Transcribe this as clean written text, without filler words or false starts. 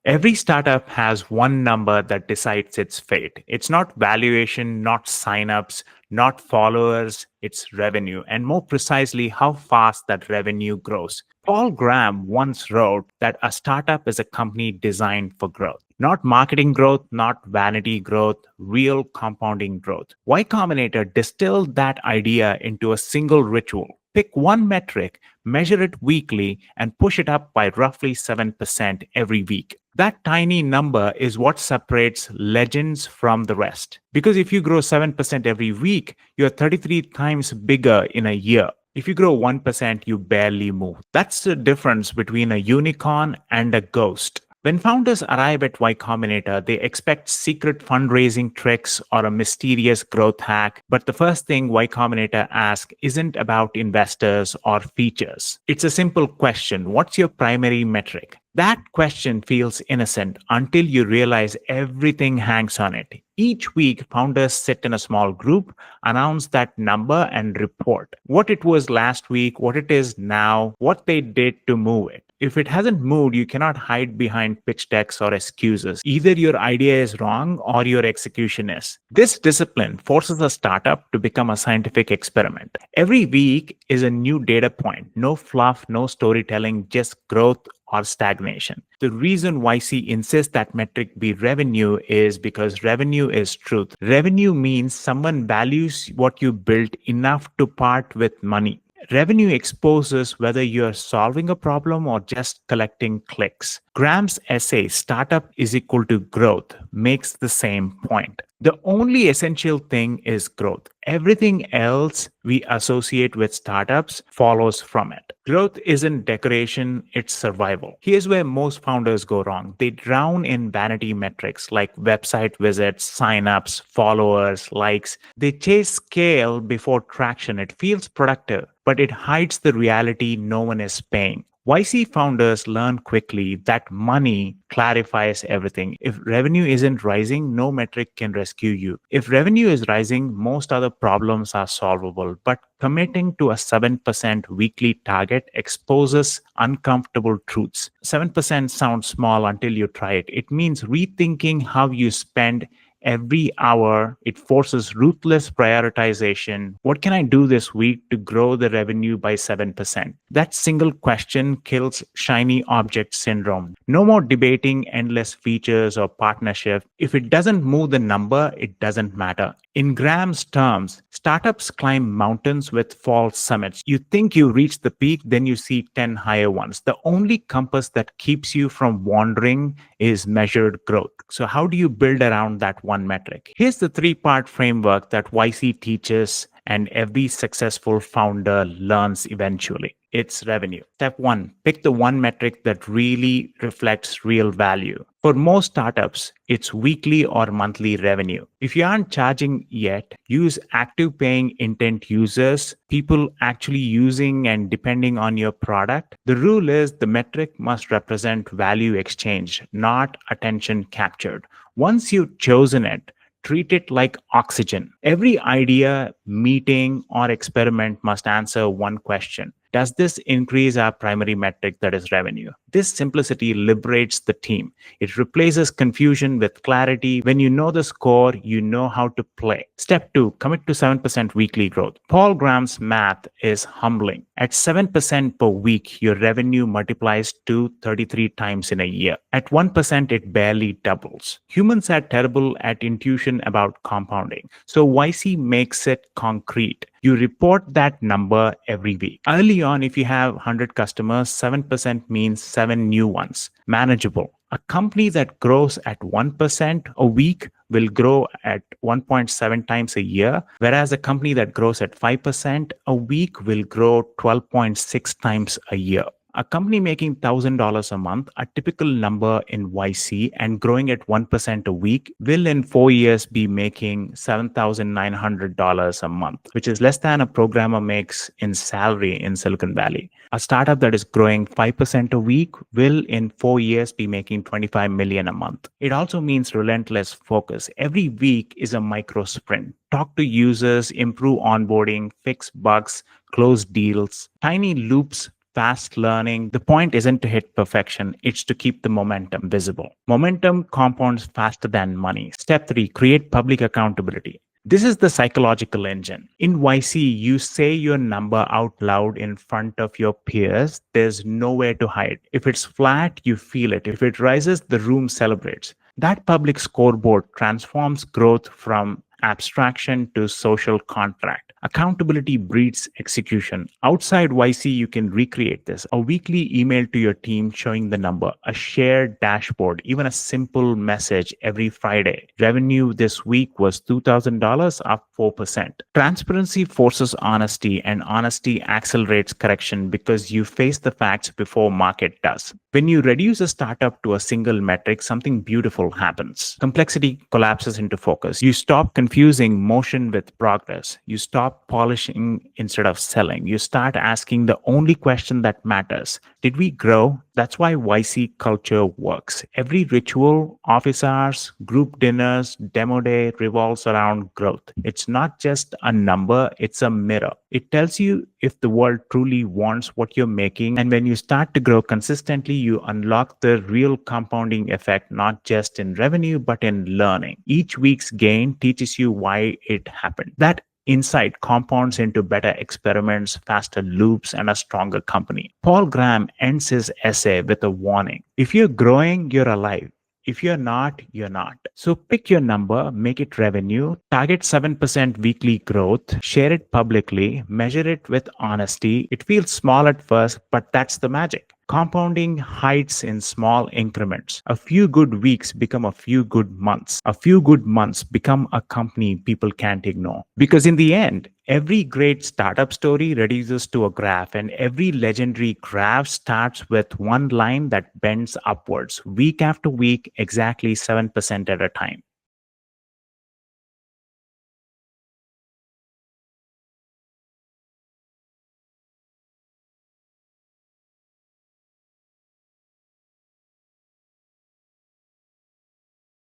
Every startup has one number that decides its fate. It's not valuation, not signups, not followers, it's revenue, and more precisely, how fast that revenue grows. Paul Graham once wrote that a startup is a company designed for growth. Not marketing growth, not vanity growth, real compounding growth. Y Combinator distilled that idea into a single ritual. Pick one metric, measure it weekly, and push it up by roughly 7% every week. That tiny number is what separates legends from the rest. Because if you grow 7% every week, you're 33 times bigger in a year. If you grow 1%, you barely move. That's the difference between a unicorn and a ghost. When founders arrive at Y Combinator, they expect secret fundraising tricks or a mysterious growth hack. But the first thing Y Combinator asks isn't about investors or features. It's a simple question. What's your primary metric? That question feels innocent until you realize everything hangs on it. Each week, founders sit in a small group, announce that number, and report what it was last week, what it is now, what they did to move it. If it hasn't moved, you cannot hide behind pitch decks or excuses. Either your idea is wrong or your execution is. This discipline forces a startup to become a scientific experiment. Every week is a new data point. No fluff, no storytelling, just growth or stagnation. The reason YC insists that metric be revenue is because revenue is truth. Revenue means someone values what you built enough to part with money. Revenue exposes whether you're solving a problem or just collecting clicks. Graham's essay, Startup is equal to growth, makes the same point. The only essential thing is growth. Everything else we associate with startups follows from it. Growth isn't decoration, it's survival. Here's where most founders go wrong. They drown in vanity metrics like website visits, signups, followers, likes. They chase scale before traction. It feels productive, but it hides the reality no one is paying. YC founders learn quickly that money clarifies everything. If revenue isn't rising, no metric can rescue you. If revenue is rising, most other problems are solvable. But committing to a 7% weekly target exposes uncomfortable truths. 7% sounds small until you try it. It means rethinking how you spend every hour. It forces ruthless prioritization. What can I do this week to grow the revenue by 7%? That single question kills shiny object syndrome. No more debating endless features or partnership. If it doesn't move the number, it doesn't matter. In Graham's terms, startups climb mountains with false summits. You think you reach the peak, then you see 10 higher ones. The only compass that keeps you from wandering is measured growth. So how do you build around that one metric? Here's the three-part framework that YC teaches and every successful founder learns eventually. It's revenue. Step one, pick the one metric that really reflects real value. For most startups, it's weekly or monthly revenue. If you aren't charging yet, use active paying intent users, people actually using and depending on your product. The rule is the metric must represent value exchange, not attention captured. Once you've chosen it, treat it like oxygen. Every idea, meeting, or experiment must answer one question. Does this increase our primary metric, that is revenue? This simplicity liberates the team. It replaces confusion with clarity. When you know the score, you know how to play. Step two, commit to 7% weekly growth. Paul Graham's math is humbling. At 7% per week, your revenue multiplies to 33 times in a year. At 1%, it barely doubles. Humans are terrible at intuition about compounding. So YC makes it concrete. You report that number every week. Early on, if you have 100 customers, 7% means 7 new ones. Manageable. A company that grows at 1% a week will grow at 1.7 times a year, whereas a company that grows at 5% a week will grow 12.6 times a year. A company making $1,000 a month, a typical number in YC, and growing at 1% a week will in 4 years be making $7,900 a month, which is less than a programmer makes in salary in Silicon Valley. A startup that is growing 5% a week will in 4 years be making $25 million a month. It also means relentless focus. Every week is a micro sprint. Talk to users, improve onboarding, fix bugs, close deals. Tiny loops fast learning, the point isn't to hit perfection, it's to keep the momentum visible. Momentum compounds faster than money. Step 3, create public accountability. This is the psychological engine. In YC, you say your number out loud in front of your peers. There's nowhere to hide. If it's flat, you feel it. If it rises, the room celebrates. That public scoreboard transforms growth from abstraction to social contract. Accountability breeds execution. Outside YC, you can recreate this. A weekly email to your team showing the number, a shared dashboard, even a simple message every Friday. Revenue this week was $2,000, up 4%. Transparency forces honesty, and honesty accelerates correction because you face the facts before market does. When you reduce a startup to a single metric, something beautiful happens. Complexity collapses into focus. You stop confusing motion with progress. You stop polishing instead of selling. You start asking the only question that matters. Did we grow? That's why YC culture works. Every ritual, office hours, group dinners, demo day revolves around growth. It's not just a number, it's a mirror. It tells you if the world truly wants what you're making. And when you start to grow consistently, you unlock the real compounding effect, not just in revenue, but in learning. Each week's gain teaches you why it happened. That insight compounds into better experiments, faster loops, and a stronger company. Paul Graham ends his essay with a warning. If you're growing, you're alive. If you're not, you're not. So pick your number, make it revenue, target 7% weekly growth, share it publicly, measure it with honesty. It feels small at first, but that's the magic. Compounding hides in small increments. A few good weeks become a few good months. A few good months become a company people can't ignore. Because in the end, every great startup story reduces to a graph, and every legendary graph starts with one line that bends upwards, week after week, exactly 7% at a time.